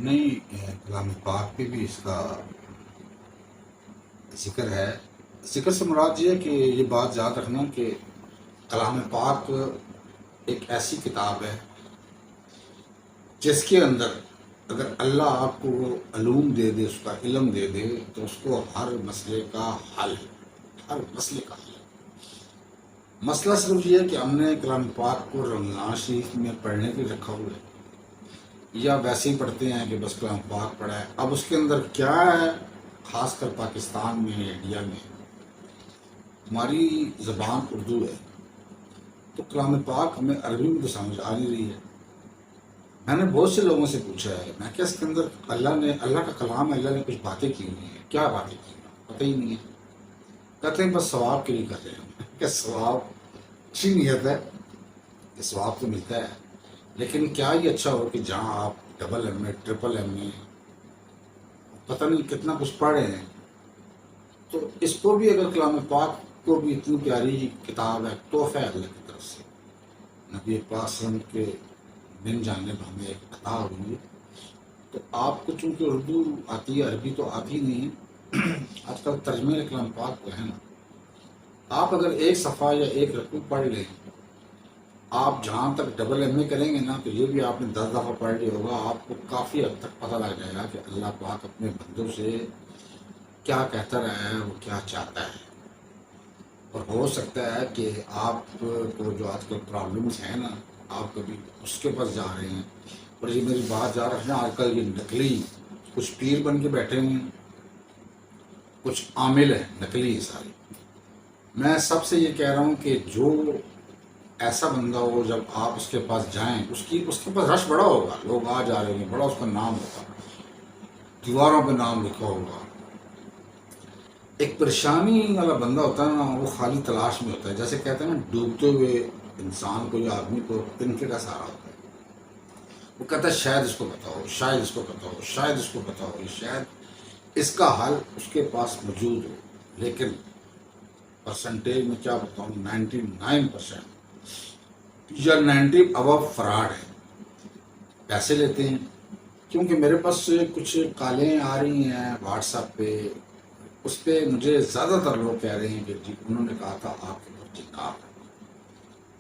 نہیں، کلام پاک پہ بھی اس کا ذکر ہے۔ ذکر سے مراد یہ ہے کہ یہ بات یاد رکھنا کہ کلام پاک ایک ایسی کتاب ہے جس کے اندر اگر اللہ آپ کو وہ علوم دے دے، اس کا علم دے دے، تو اس کو ہر مسئلے کا حل ہے، ہر مسئلے کا حل ہے۔ مسئلہ صرف یہ ہے کہ ہم نے کلام پاک کو رمضان شریف میں پڑھنے کے لیے رکھا ہوا ہے، یا ویسے ہی پڑھتے ہیں کہ بس کلام پاک پڑھا ہے۔ اب اس کے اندر کیا ہے، خاص کر پاکستان میں، انڈیا میں ہماری زبان اردو ہے، تو کلام پاک ہمیں عربی میں تو سمجھ آ نہیں رہی ہے۔ میں نے بہت سے لوگوں سے پوچھا ہے، میں کہ اس کے اندر اللہ کا کلام ہے، اللہ نے کچھ باتیں کی ہوئی ہیں، کیا باتیں کی ہیں پتہ ہی نہیں ہے۔ کہتے ہیں بس ثواب کے لیے کر رہے ہیں کہ ثواب اچھی نیت ہے کہ ثواب تو ملتا ہے، لیکن کیا یہ اچھا ہو کہ جہاں آپ ڈبل ایم اے، ٹرپل ایم اے، پتہ نہیں کتنا کچھ پڑھ رہے ہیں، تو اس کو بھی اگر کلام پاک کو بھی اتنی پیاری کتاب ہے، تحفہ ہے اللہ کی طرف سے، نبی پاک صلی اللہ علیہ وسلم کے من جانب ہمیں ایک عطا ہوئی ہے، تو آپ کو چونکہ اردو آتی ہے، عربی تو آتی نہیں ہے، آج کل ترجمے کلام پاک کو ہے نا، آپ اگر ایک صفحہ یا ایک رکوع پڑھ لیں، آپ جہاں تک ڈبل ایم اے کریں گے نا، تو یہ بھی آپ نے 10 دفعہ پڑھ لیا ہوگا، آپ کو کافی حد تک پتہ لگ جائے گا کہ اللہ پاک اپنے بندوں سے کیا کہتا رہا ہے، وہ کیا چاہتا ہے۔ اور ہو سکتا ہے کہ آپ کو جو آج کل پرابلمس ہیں نا، آپ کبھی اس کے پاس جا رہے ہیں، اور یہ میری بات جا رکھنا، آج کل یہ نقلی کچھ پیر بن کے بیٹھے ہوئے ہیں، کچھ عامل ہیں نقلی سارے۔ میں سب سے یہ کہہ رہا ہوں کہ جو ایسا بندہ ہو، جب آپ اس کے پاس جائیں، اس کے پاس رش بڑا ہوگا، لوگ آ جا رہے ہیں، بڑا اس کا نام ہوگا، دیواروں پہ نام لکھا ہوگا۔ ایک پریشانی والا بندہ ہوتا ہے نا، وہ خالی تلاش میں ہوتا ہے، جیسے کہتے ہیں نا ڈوبتے ہوئے انسان کو یا آدمی کو تنکے کا سہارا ہوتا ہے، وہ کہتا ہے شاید اس کو پتا ہو، شاید اس کو پتا ہو، شاید اس کو پتا ہو، شاید اس کا حل اس کے پاس موجود ہو، لیکن پرسنٹیج میں کیا بتاؤں، 99% یا 90 ابو فراڈ ہے، پیسے لیتے ہیں۔ کیونکہ میرے پاس کچھ کالیں آ رہی ہیں واٹس ایپ پہ، اس پہ مجھے زیادہ تر لوگ کہہ رہے ہیں کہ جی انہوں نے کہا تھا آپ کے اوپر جنات ہے،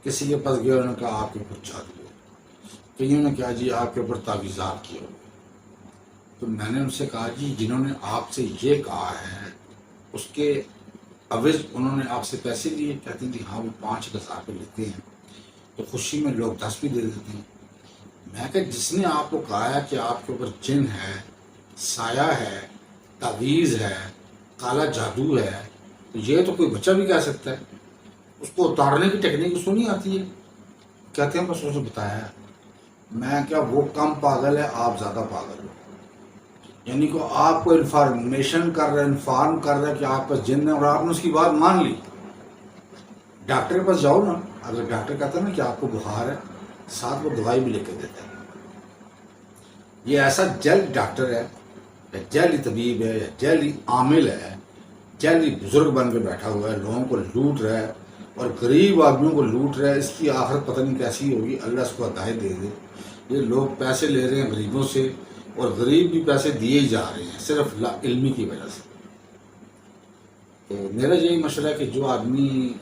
کسی کے پاس گیا انہوں نے کہا آپ کے اوپر جادو ہے، کئیوں نے کہا جی آپ کے اوپر تعویذات کیے ہوئے۔ تو میں نے ان سے کہا جی جنہوں نے آپ سے یہ کہا ہے، اس کے عوض انہوں نے آپ سے پیسے لیے؟ کہتے ہیں جی ہاں، وہ 5,000 پہ لیتے ہیں، تو خوشی میں لوگ 10 بھی دے دیتے ہیں۔ میں کہ جس نے آپ کو کہا ہے کہ آپ کے اوپر جن ہے، سایہ ہے، تعویذ ہے، کالا جادو ہے، تو یہ تو کوئی بچہ بھی کہہ سکتا ہے، اس کو اتارنے کی ٹیکنیک اس کو نہیں آتی ہے۔ کہتے ہیں بس اسے بتایا ہے۔ میں کیا، وہ کم پاگل ہے، آپ زیادہ پاگل ہو، یعنی کہ آپ کو انفارمیشن کر رہا ہے، انفارم کر رہا ہے کہ آپ پاس جن ہے، اور آپ نے اس کی بات مان لی۔ ڈاکٹر کے پاس جاؤ نا، اگر ڈاکٹر کہتا ہے نا کہ آپ کو بخار ہے، ساتھ وہ دوائی بھی لے کے دیتا ہے۔ یہ ایسا جلد ڈاکٹر ہے، یا جعلی طبیب ہے، یا جعلی عامل ہے، جعلی بزرگ بن کے بیٹھا ہوا ہے، لوگوں کو لوٹ رہا ہے، اور غریب آدمیوں کو لوٹ رہا ہے۔ اس کی آخرت پتہ نہیں کیسی ہوگی، اللہ اس کو ہدایت دے دے۔ یہ لوگ پیسے لے رہے ہیں غریبوں سے، اور غریب بھی پیسے دیے ہی جا رہے ہیں صرف لا علمی کی وجہ سے۔ تو میرا یہی مشورہ ہے کہ جو آدمی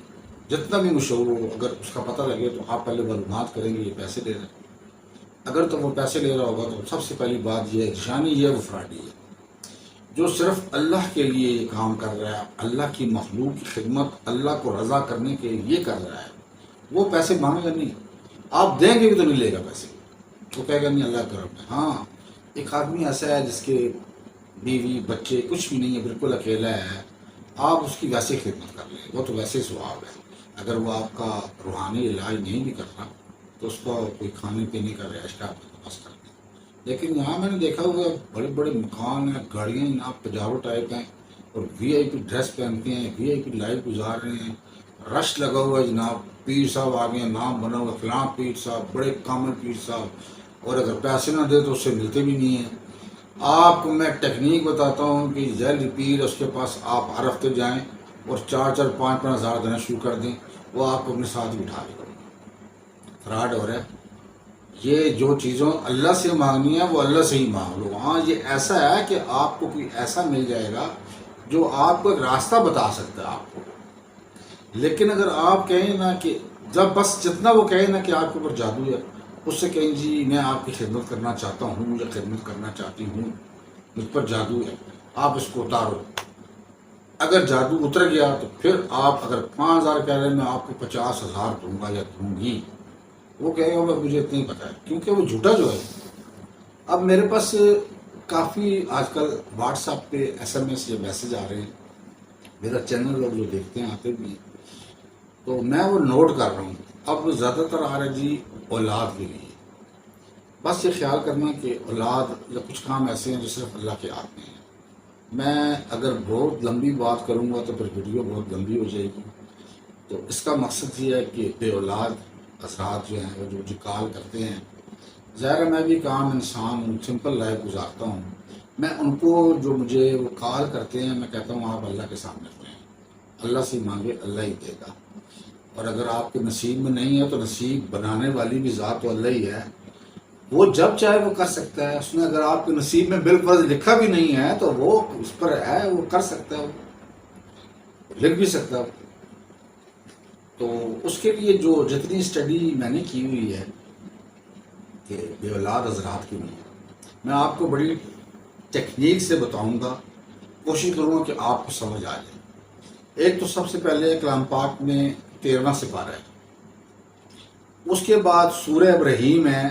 جتنا بھی مشہور ہو، اگر اس کا پتہ لگے تو آپ پہلے معلومات کریں گے یہ پیسے لے رہے ہیں۔ اگر تو وہ پیسے لے رہا ہوگا تو سب سے پہلی بات یہ ہے، نشانی یہ ہے، وہ فراڈی ہے۔ جو صرف اللہ کے لیے یہ کام کر رہا ہے، اللہ کی مخلوق کی خدمت اللہ کو رضا کرنے کے لیے کر رہا ہے، وہ پیسے مانگے گا نہیں۔ آپ دیں گے بھی تو نہیں لے گا پیسے، وہ کہے گا نہیں اللہ کرم ہے۔ ہاں، ایک آدمی ایسا ہے جس کے بیوی بچے کچھ بھی نہیں ہے، بالکل اکیلا ہے، آپ اس کی ویسے خدمت کر لیں، وہ تو ویسے ثواب ہے۔ اگر وہ آپ کا روحانی علاج نہیں بھی کرتا تو اس کو کوئی کھانے پینے کا رہائش کا بندوبست کر دیں۔ لیکن یہاں میں نے دیکھا ہوا ہے، بڑے بڑے مکان ہیں، گاڑیاں جناب پجارو ٹائپ ہیں، اور وی آئی پی ڈریس پہنتے ہیں، وی آئی پی لائف گزار رہے ہیں، رش لگا ہوا ہے جناب، پیر صاحب آ گئے ہیں، نام بنا ہوا فلاں پیر صاحب، بڑے کامل پیر صاحب، اور اگر پیسے نہ دے تو اس سے ملتے بھی نہیں ہیں۔ آپ کو میں ٹیکنیک بتاتا ہوں کہ ذیل پیر اس کے پاس آپ ہر ہفتے جائیں اور 4-4 5-5 ہزار دینا شروع کر دیں، وہ آپ کو اپنے ساتھ بٹھا لے گا۔ فراڈ ہو رہا ہے، یہ جو چیزوں اللہ سے مانگنی ہے وہ اللہ سے ہی مانگ لو. ہاں یہ ایسا ہے کہ آپ کو کوئی ایسا مل جائے گا جو آپ کو ایک راستہ بتا سکتا ہے آپ کو. لیکن اگر آپ کہیں نا کہ جب بس جتنا وہ کہیں نا کہ آپ کے اوپر جادو ہے، اس سے کہیں جی میں آپ کی خدمت کرنا چاہتا ہوں یا خدمت کرنا چاہتی ہوں، مجھ پر جادو ہے، آپ اس کو اتارو. اگر جادو اتر گیا تو پھر آپ اگر 5,000 کہہ رہے ہیں میں آپ کو 50,000 دوں گا یا دوں گی، وہ کہے گا مجھے اتنا ہی پتا ہے، کیونکہ وہ جھوٹا جو ہے. اب میرے پاس کافی آج کل واٹس ایپ پہ SMS یا میسج آ رہے ہیں، میرا چینل لوگ جو دیکھتے ہیں آتے بھی ہیں، تو میں وہ نوٹ کر رہا ہوں. اب زیادہ تر آ رہا ہے جی اولاد کے لیے. بس یہ خیال کرنا کہ اولاد یا کچھ کام ایسے ہیں جو صرف اللہ کے ہاتھ میں ہیں. میں اگر بہت لمبی بات کروں گا تو پھر ویڈیو بہت لمبی ہو جائے گی. تو اس کا مقصد یہ ہے کہ بے اولاد حضرات جو ہیں وہ جو مجھے کال کرتے ہیں، ظاہر ہے میں بھی ایک عام انسان ہوں، سمپل لائف گزارتا ہوں. میں ان کو جو مجھے وہ کال کرتے ہیں میں کہتا ہوں آپ اللہ کے سامنے کریں، اللہ سے مانگے اللہ ہی دے گا. اور اگر آپ کے نصیب میں نہیں ہے تو نصیب بنانے والی بھی ذات تو اللہ ہی ہے، وہ جب چاہے وہ کر سکتا ہے. اس نے اگر آپ کے نصیب میں بالفرض لکھا بھی نہیں ہے تو وہ اس پر ہے، وہ کر سکتا ہے، وہ لکھ بھی سکتا ہے. تو اس کے لیے جو جتنی اسٹڈی میں نے کی ہوئی ہے کہ بے اولاد حضرات کے لیے، میں آپ کو بڑی ٹیکنیک سے بتاؤں گا، کوشش کروں گا کہ آپ کو سمجھ آ جائے. ایک تو سب سے پہلے کلام پاک میں 13واں سپارہ ہے، اس کے بعد سورہ ابراہیم ہے،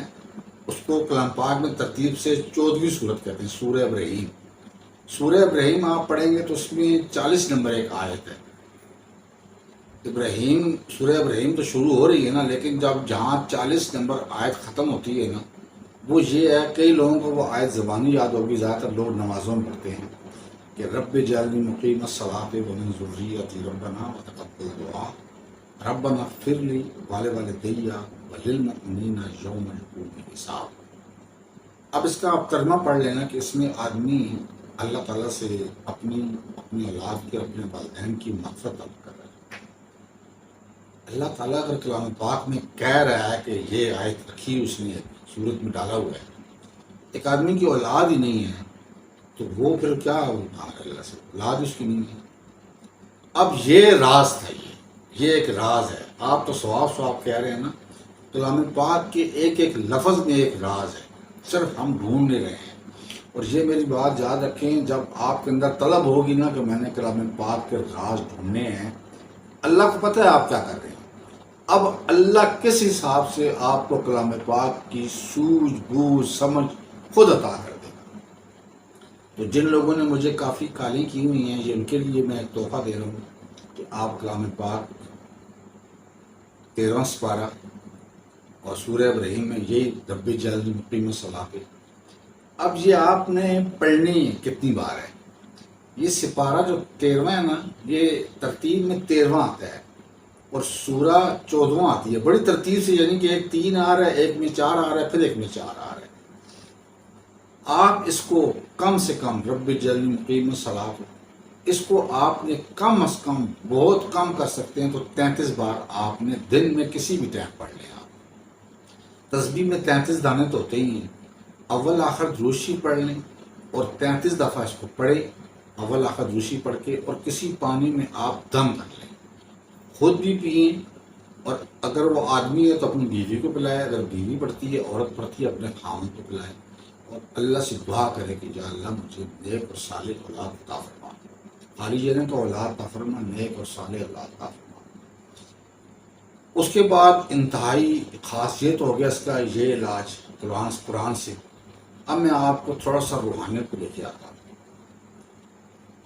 اس کو کلام پاک میں ترتیب سے 14ویں سورت کہتے ہیں، سورہ ابراہیم. سورہ ابراہیم آپ پڑھیں گے تو اس میں 40 نمبر ایک آیت ہے. ابراہیم سورہ ابراہیم تو شروع ہو رہی ہے نا، لیکن جب جہاں 40 نمبر آیت ختم ہوتی ہے نا، وہ یہ ہے کئی لوگوں کو وہ آیت زبانی یاد ہوگی، زیادہ تر لوگ نمازوں میں پڑھتے ہیں کہ رب جعلنی مقیم الصلاۃ ومن ذریتی ربنا وتقبل دعا ربنا اغفر لی ولوالدی وللمؤمنین یوم یقوم الحساب. اب اس کا آپ ترجمہ پڑھ لینا کہ اس میں آدمی اللہ تعالیٰ سے اپنی اولاد کے، اپنے والدین کی مغفرت طلب کر رہا ہے. اللہ تعالیٰ اگر کلام پاک میں کہہ رہا ہے کہ یہ آیت رکھی اس نے صورت میں ڈالا ہوا ہے، ایک آدمی کی اولاد ہی نہیں ہے تو وہ پھر کیا اللہ سے اولاد اس کی نہیں ہے. اب یہ راز تھا، یہ ایک راز ہے. آپ تو ثواب کہہ رہے ہیں نا، کلام پاک کے ایک ایک لفظ میں ایک راز ہے، صرف ہم ڈھونڈ نہیں رہے ہیں. اور یہ میری بات یاد رکھیں، جب آپ کے اندر طلب ہوگی نا کہ میں نے کلام پاک کے راز ڈھونڈنے ہیں، اللہ کو پتہ ہے آپ کیا کر رہے ہیں. اب اللہ کس حساب سے آپ کو کلام پاک کی سوجھ بوجھ سمجھ خود عطا کر دے. تو جن لوگوں نے مجھے کافی کالیں کی ہوئی ہیں، یہ ان کے لیے میں ایک تحفہ دے رہا ہوں کہ آپ کلام پاک 13واں سپارہ اور سورہ ابراہیم میں یہی رب جعلنی مقیم الصلاۃ پہ اب یہ آپ نے پڑھنی کتنی بار ہے. یہ سپارہ جو 13واں ہے نا، یہ ترتیب میں 13واں آتا ہے اور سورہ 14واں آتی ہے، بڑی ترتیب سے، یعنی کہ ایک 3 آ رہا ہے، ایک میں 4 آ رہا ہے، پھر ایک میں 4 آ رہا ہے. آپ اس کو کم سے کم رب جعلنی مقیم الصلاۃ، اس کو آپ نے کم از کم، بہت کم کر سکتے ہیں تو 33 بار آپ نے دن میں کسی بھی ٹائم پڑھ لیں. آپ تسبیح میں 33 دانے تو ہوتے ہی ہیں، اول آخر دروشی پڑھ لیں اور 33 دفعہ اس کو پڑھیں، اول آخر دروشی پڑھ کے، اور کسی پانی میں آپ دم کر لیں، خود بھی پئیں، اور اگر وہ آدمی ہے تو اپنی بیوی کو پلائے، اگر بیوی پڑتی ہے، عورت پڑتی ہے، اپنے خاوند کو پلائے، اور اللہ سے دعا کرے کہ یا اللہ مجھے نیک اور صالح اولاد عطا فرما. خالی یہ نہیں تو اولاد عطا فرما، نیک اور صالح اولاد عطا فرما. اس کے بعد انتہائی خاصیت ہو گیا اس کا یہ علاج قرآن سے. اب میں آپ کو تھوڑا سا روحانیت کو لے کے آتا ہوں.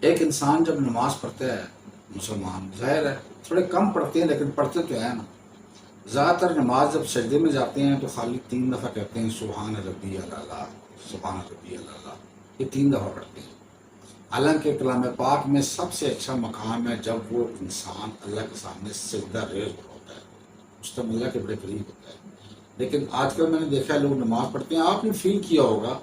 ایک انسان جب نماز پڑھتا ہے، مسلمان، ظاہر ہے تھوڑے کم پڑھتے ہیں لیکن پڑھتے تو ہیں نا. زیادہ تر نماز جب سجدے میں جاتے ہیں تو خالی 3 دفعہ کہتے ہیں سبحان ربی الاعلیٰ، سبحان ربی الاعلیٰ، یہ 3 دفعہ پڑھتے ہیں. حالانکہ کلام پاک میں سب سے اچھا مقام ہے جب وہ انسان اللہ کے سامنے سجدہ ریز ہوتا ہے، مستم اللہ کے بڑے قریب ہوتا ہے. لیکن آج کل میں نے دیکھا ہے لوگ نماز پڑھتے ہیں، آپ نے فیل کیا ہوگا،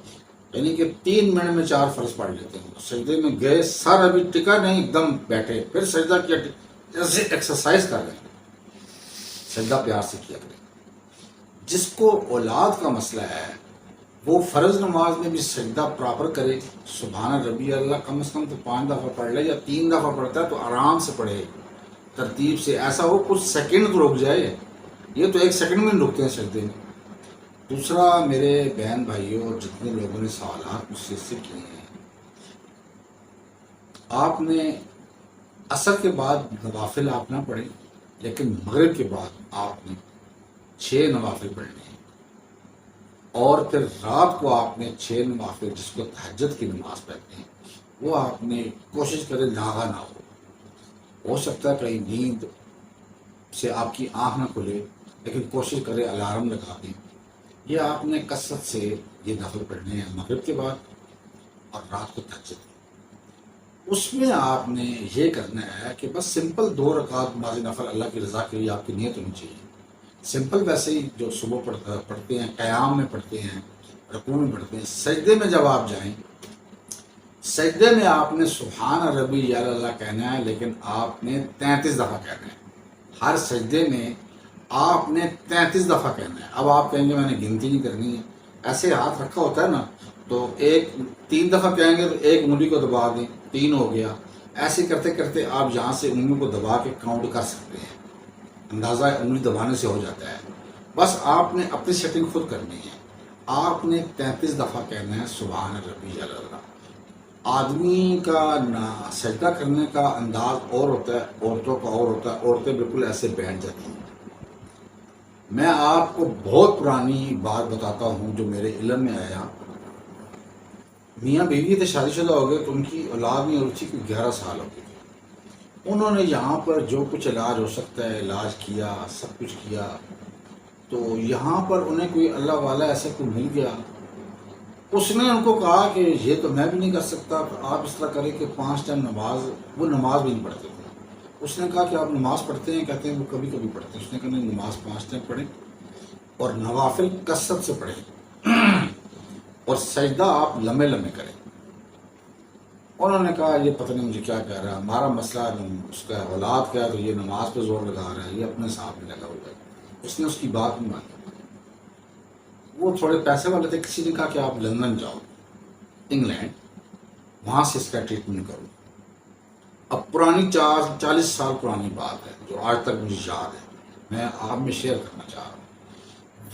یعنی کہ 3 منٹ میں 4 فرض پڑھ لیتے ہیں. سجدے میں گئے، سر ابھی ٹکا نہیں، ایک دم بیٹھے، پھر سجدہ کیا، جیسے ایکسرسائز کر رہے ہیں. سجدہ پیار سے کیا کریں. جس کو اولاد کا مسئلہ ہے وہ فرض نماز میں بھی سجدہ پراپر کرے، سبحان ربی اللہ کم از کم تو 5 دفعہ پڑھ لے، یا 3 دفعہ پڑھتا ہے تو آرام سے پڑھے، ترتیب سے، ایسا ہو کچھ سیکنڈ تو رک جائے، یہ تو 1 سیکنڈ میں نہیں رکتے ہیں سجدے میں۔ دوسرا، میرے بہن بھائیوں اور جتنے لوگوں نے سوالات مجھ سے کیے ہیں، آپ نے عصر کے بعد نوافل آپ نہ پڑھیں، لیکن مغرب کے بعد آپ نے 6 نوافل پڑھنے ہیں، اور پھر رات کو آپ نے 6 نوافل، جس کو تہجد کی نماز پڑھتے ہیں، وہ آپ نے کوشش کرے لاغا نہ ہو سکتا ہے کہیں نیند سے آپ کی آنکھ نہ کھلے، لیکن کوشش کرے الارم لگا دیں، یہ آپ نے کثرت سے یہ نفل پڑھنے ہیں مغرب کے بعد اور رات کو تہجد۔ اس میں آپ نے یہ کرنا ہے کہ بس سمپل 2 رکعت نماز نفل اللہ کی رضا کے لیے آپ کی نیت ہونی چاہیے، سمپل ویسے ہی جو صبح پڑھتے ہیں، قیام میں پڑھتے ہیں، رکوع میں پڑھتے ہیں۔ سجدے میں جب آپ جائیں، سجدے میں آپ نے سبحان ربی یا اللہ کہنا ہے، لیکن آپ نے 33 دفعہ کہنا ہے، ہر سجدے میں آپ نے 33 دفعہ کہنا ہے۔ اب آپ کہیں گے میں نے گنتی نہیں کرنی ہے، ایسے ہاتھ رکھا ہوتا ہے نا، تو 3 دفعہ کہیں گے تو 1 انگلی کو دبا دیں، 3 ہو گیا، ایسے کرتے کرتے آپ یہاں سے انگلی کو دبا کے کاؤنٹ کر سکتے ہیں، اندازہ انگلی دبانے سے ہو جاتا ہے۔ بس آپ نے اپنی سیٹنگ خود کرنی ہے، آپ نے 33 دفعہ کہنا ہے سبحان ربی اللہ۔ آدمی کا سجدہ کرنے کا انداز اور ہوتا ہے، عورتوں کا اور ہوتا ہے، عورتیں بالکل ایسے بیٹھ جاتی ہیں۔ میں آپ کو بہت پرانی بات بتاتا ہوں جو میرے علم میں آیا، میاں بیوی تھے، شادی شدہ ہو گئے، تو ان کی اولاد نہیں ہوئی تھی، کوئی 11 سال ہو گئے تھے۔ انہوں نے یہاں پر جو کچھ علاج ہو سکتا ہے علاج کیا، سب کچھ کیا، تو یہاں پر انہیں کوئی اللہ والا ایسا کوئی مل گیا، اس نے ان کو کہا کہ یہ تو میں بھی نہیں کر سکتا، تو آپ اس طرح کریں کہ 5 ٹائم نماز، وہ نماز بھی نہیں پڑھتے تھے۔ اس نے کہا کہ آپ نماز پڑھتے ہیں؟ کہتے ہیں وہ کبھی کبھی پڑھتے ہیں۔ اس نے کہا نہیں، نماز 5 ٹائم پڑھیں اور نوافل کثرت سے پڑھیں اور سجدہ آپ لمبے لمبے کریں۔ انہوں نے کہا یہ پتہ نہیں مجھے کیا کہہ رہا ہے، ہمارا مسئلہ اس کا اولاد کا ہے، تو یہ نماز پہ زور لگا رہا ہے، یہ اپنے ساتھ میں لگا ہوا ہے۔ اس نے اس کی بات نہیں مانی۔ وہ تھوڑے پیسے والے تھے، کسی نے کہا کہ آپ لندن جاؤ، انگلینڈ، وہاں سے اس کا ٹریٹمنٹ کرو۔ اب پرانی 40 سال پرانی بات ہے جو آج تک مجھے یاد ہے، میں آپ میں شیئر کرنا چاہ رہا ہوں۔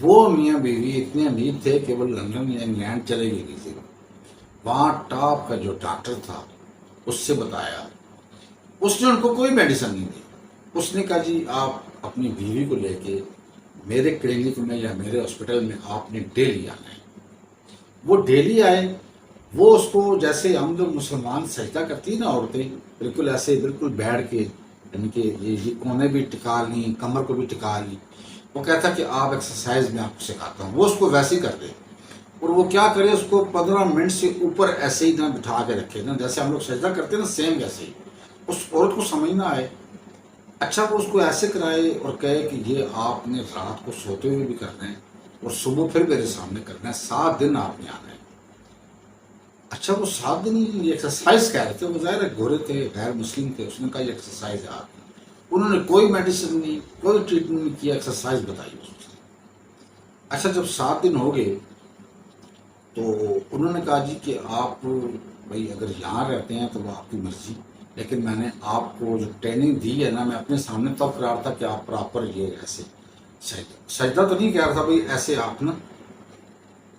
وہ میاں بیوی اتنے امیر تھے کہ وہ لندن یا انگلینڈ چلے گئے تھے، وہاں ٹاپ کا جو ڈاکٹر تھا اس سے بتایا، اس نے ان کو کوئی میڈیسن نہیں دی۔ اس نے کہا جی آپ اپنی بیوی کو لے کے میرے کلینک میں یا میرے ہاسپٹل میں آپ نے ڈیلی آنا ہے۔ وہ ڈیلی آئے، وہ اس کو جیسے ہم لوگ مسلمان سجدہ کرتی ہیں نا عورتیں، بالکل ایسے بالکل بیٹھ کے، یعنی کہ یہ کونے بھی ٹکا لیں، کمر کو بھی ٹکا لیں۔ وہ کہتا کہ آپ ایکسرسائز میں آپ کو سکھاتا ہوں، وہ اس کو ویسے ہی کر دے، اور وہ کیا کرے، اس کو 15 منٹ سے اوپر ایسے ہی نہ بٹھا کے رکھے نا، جیسے ہم لوگ سجدہ کرتے ہیں نا، سیم ویسے ہی۔ اس عورت کو سمجھ نہ آئے، اچھا وہ اس کو ایسے کرائے اور کہے کہ یہ آپ نے رات کو سوتے ہوئے بھی کرنا ہے اور صبح پھر میرے سامنے کرنا ہے، 7 دن آپ نے آنا ہے۔ اچھا وہ 7 دن یہ ایکسرسائز کہہ رہے تھے، وہ ظاہر ہے گورے تھے، غیر مسلم تھے، اس نے کہا یہ ایکسرسائز ہے آپ کی۔ انہوں نے کوئی میڈیسن نہیں، کوئی ٹریٹمنٹ نہیں کیا، ایکسرسائز بتائی اس نے۔ اچھا جب 7 دن ہو گئے تو انہوں نے کہا جی کہ آپ بھائی اگر یہاں رہتے ہیں تو وہ آپ کی مرضی، لیکن میں نے آپ کو جو ٹریننگ دی ہے نا، میں اپنے سامنے تب کرا رہا تھا کہ آپ پراپر یہ ایسے سجدہ تو نہیں کہہ رہا تھا بھائی، ایسے آپ نا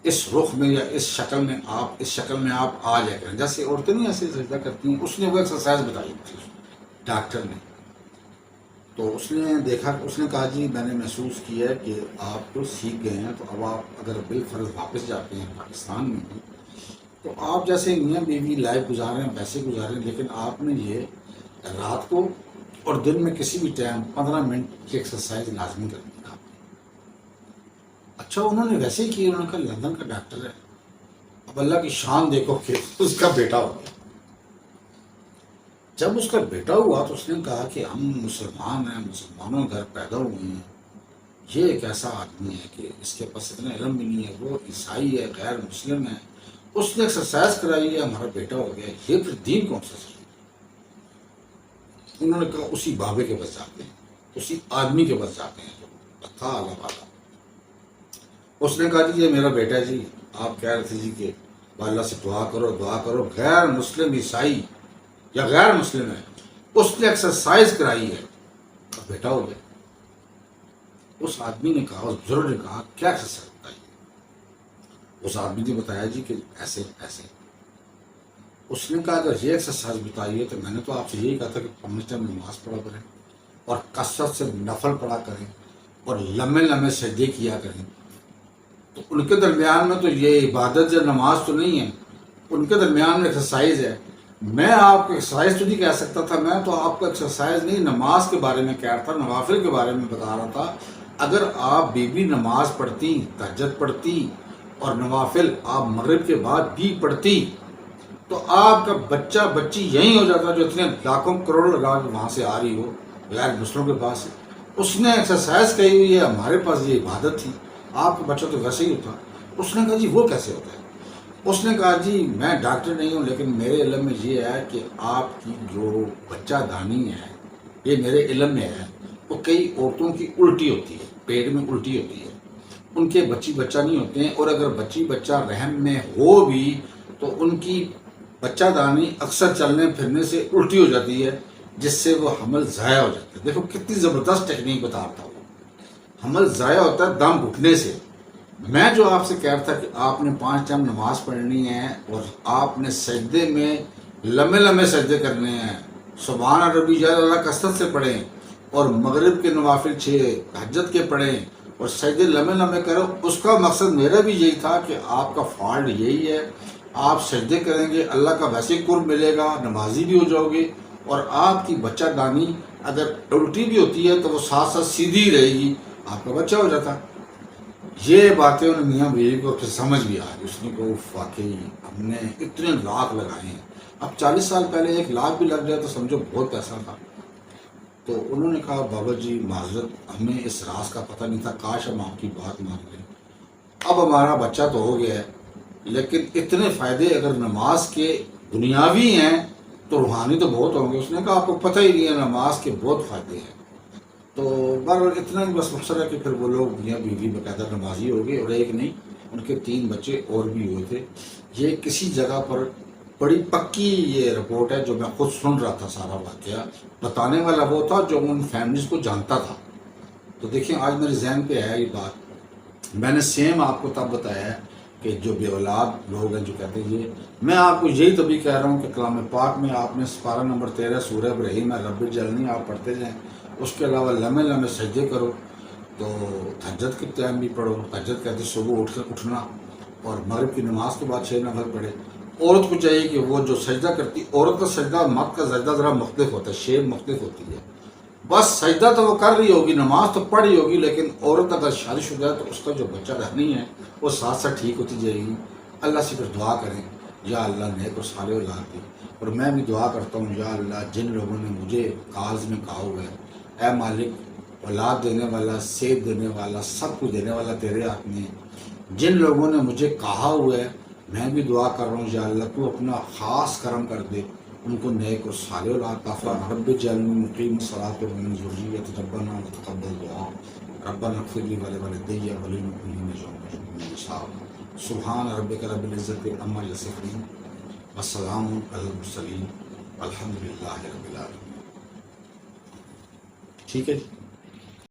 اس رخ میں یا اس شکل میں آپ آ جائے کریں، جیسے عورتیں نہیں ایسے سجدہ کرتی ہیں۔ اس نے وہ ایکسرسائز بتائی تھی ڈاکٹر نے، تو اس نے دیکھا، اس نے کہا جی میں نے محسوس کیا ہے کہ آپ تو سیکھ گئے ہیں، تو اب آپ اگر بالفرض واپس جاتے ہیں پاکستان میں بھی، تو آپ جیسے میاں بیوی لائف گزار رہے ہیں ویسے گزاریں، لیکن آپ نے یہ رات کو اور دن میں کسی بھی ٹائم 15 منٹ کی ایکسرسائز لازمی کرنی ہے آپ نے۔ اچھا انہوں نے ویسے ہی کیا، انہوں نے کہا لندن کا ڈاکٹر ہے، اب اللہ کی شان دیکھو کہ اس کا بیٹا ہو گیا۔ جب اس کا بیٹا ہوا تو اس نے کہا کہ ہم مسلمان ہیں، مسلمانوں کے گھر پیدا ہوئے ہیں، یہ ایک ایسا آدمی ہے کہ اس کے پاس اتنا علم بھی نہیں ہے، وہ عیسائی ہے، غیر مسلم ہے، اس نے ایکسرسائز کرائی ہے، ہمارا بیٹا ہو گیا، یہ پھر دین کون سا صحیح؟ انہوں نے کہا اسی بابے کے پاس جاتے ہیں، اسی آدمی کے پاس جاتے ہیں جو تھا اللہ والا۔ اس نے کہا جی یہ میرا بیٹا ہے جی، آپ کہہ رہے تھے جی کہ اللہ سے دعا کرو دعا کرو، غیر مسلم عیسائی یا غیر مسلم ہے، اس نے ایکسرسائز کرائی ہے، اب بیٹا ہو گیا۔ اس آدمی نے کہا، اس بزرگ نے کہا کیا ایکسرسائز بتائی؟ اس آدمی نے بتایا جی کہ ایسے ایسے۔ اس نے کہا اگر یہ ایکسرسائز بتائی ہے تو میں نے تو آپ سے یہی کہا تھا کہ 5 ٹائم نماز پڑھا کریں اور کثرت سے نفل پڑھا کریں اور لمبے لمبے سجدے کیا کریں۔ تو ان کے درمیان میں تو یہ عبادت یا نماز تو نہیں ہے، ان کے درمیان میں ایکسرسائز ہے۔ میں آپ کو ایکسرسائز تو نہیں کہہ سکتا تھا، میں تو آپ کو ایکسرسائز نہیں نماز کے بارے میں کہہ رہا تھا، نوافل کے بارے میں بتا رہا تھا۔ اگر آپ بی نماز پڑھتی، تہجد پڑھتی اور نوافل آپ مغرب کے بعد بھی پڑھتی تو آپ کا بچہ بچی یہی ہو جاتا جو اتنے لاکھوں کروڑ لگا کے وہاں سے آ رہی ہو غیر دوسروں کے پاس سے۔ اس نے ایکسرسائز کہی ہوئی ہے، ہمارے پاس یہ عبادت تھی، آپ کا بچہ تو ویسے ہی ہوتا۔ اس نے کہا جی وہ کیسے ہوتا ہے؟ اس نے کہا جی میں ڈاکٹر نہیں ہوں لیکن میرے علم میں یہ ہے کہ آپ کی جو بچہ دانی ہے، یہ میرے علم میں ہے، وہ کئی عورتوں کی الٹی ہوتی ہے، پیٹ میں الٹی ہوتی ہے، ان کے بچی بچہ نہیں ہوتے ہیں، اور اگر بچی بچہ رحم میں ہو بھی تو ان کی بچہ دانی اکثر چلنے پھرنے سے الٹی ہو جاتی ہے، جس سے وہ حمل ضائع ہو جاتا ہے۔ دیکھو کتنی زبردست ٹیکنیک بتاتا ہوں، حمل ضائع ہوتا ہے دم گھٹنے سے۔ میں جو آپ سے کہہ رہا تھا کہ آپ نے 5 ٹائم نماز پڑھنی ہے اور آپ نے سجدے میں لمبے لمبے سجدے کرنے ہیں، سبحان ربی جل اللہ کثرت سے پڑھیں اور مغرب کے نوافل 6 تہجد کے پڑھیں اور سجدے لمبے لمبے کرو، اس کا مقصد میرا بھی یہی تھا کہ آپ کا فالٹ یہی ہے، آپ سجدے کریں گے اللہ کا ویسے قرب ملے گا، نمازی بھی ہو جاؤ گے، اور آپ کی بچہ دانی اگر الٹی بھی ہوتی ہے تو وہ ساتھ ساتھ سیدھی رہے گی، آپ کا بچہ ہو جاتا۔ یہ باتیں انہوں نے میاں بیوی کو پھر سمجھ بھی آ گئی، اس نے کہا واقعی ہم نے اتنے لاکھ لگائے ہیں، اب 40 سال پہلے 1 لاکھ بھی لگ جائے تو سمجھو بہت پیسہ تھا۔ تو انہوں نے کہا بابا جی معذرت، ہمیں اس راز کا پتہ نہیں تھا، کاش ہم آپ کی بات مان لیں، اب ہمارا بچہ تو ہو گیا ہے، لیکن اتنے فائدے اگر نماز کے دنیاوی ہیں تو روحانی تو بہت ہوں گے۔ اس نے کہا آپ کو پتہ ہی نہیں ہے نماز کے بہت فائدے ہیں۔ تو بہرحال اتنا ہی بس مقصد ہے کہ پھر وہ لوگ میاں بیوی باقاعدہ نمازی ہو گئے، اور ایک نہیں ان کے 3 بچے اور بھی ہوئے تھے۔ یہ کسی جگہ پر بڑی پکی یہ رپورٹ ہے جو میں خود سن رہا تھا، سارا واقعہ بتانے والا وہ تھا جو ان فیملیز کو جانتا تھا۔ تو دیکھیں آج میرے ذہن پہ ہے یہ بات، میں نے سیم آپ کو تب بتایا ہے کہ جو بے اولاد لوگ ہیں جو کہتے ہیں یہ، میں آپ کو یہی تبھی کہہ رہا ہوں کہ کلام پاک میں آپ نے سپارہ نمبر 13 سورہ ابراہیم ہے رب جلنی آپ پڑھتے جائیں، اس کے علاوہ لمبے لمبے سجدے کرو، تو تہجد کے ٹائم بھی پڑھو، تہجد کہتے صبح اٹھنا، اور مغرب کی نماز کے بعد 6 نفل پڑھے۔ عورت کو چاہیے کہ وہ جو سجدہ کرتی، عورت کا سجدہ مرد کا سجدہ ذرا مختلف ہوتا ہے، شیپ مختلف ہوتی ہے، بس سجدہ تو وہ کر رہی ہوگی، نماز تو پڑھ رہی ہوگی، لیکن عورت اگر شادی شدہ ہے تو اس کا جو بچہ رہنی ہے وہ ساتھ ساتھ ٹھیک ہوتی جائے گی۔ اللہ سے پھر دعا کریں یا اللہ نیک و صالح اولاد دی، اور میں بھی دعا کرتا ہوں یا اللہ جن لوگوں نے مجھے کاغذ میں کہا ہوا ہے، اے مالک اولاد دینے والا، صحت دینے والا، سب کچھ دینے والا تیرے ہاتھ میں ہے، جن لوگوں نے مجھے کہا ہوا ہے میں بھی دعا کر رہا ہوں یا اللہ تو اپنا خاص کرم کر دے، ان کو نیک اور صالح اولاد عطا فرما۔ رب اجعلنی مقیم الصلاۃ ومن ذریتی ربنا وتقبل دعاء ربنا اغفر لی ولوالدی وللمؤمنین یوم الحساب۔ سبحان ربک رب العزت عما یصفون والسلام علی المرسلین والحمد للہ رب العالمین۔ ٹھیک ہے جی۔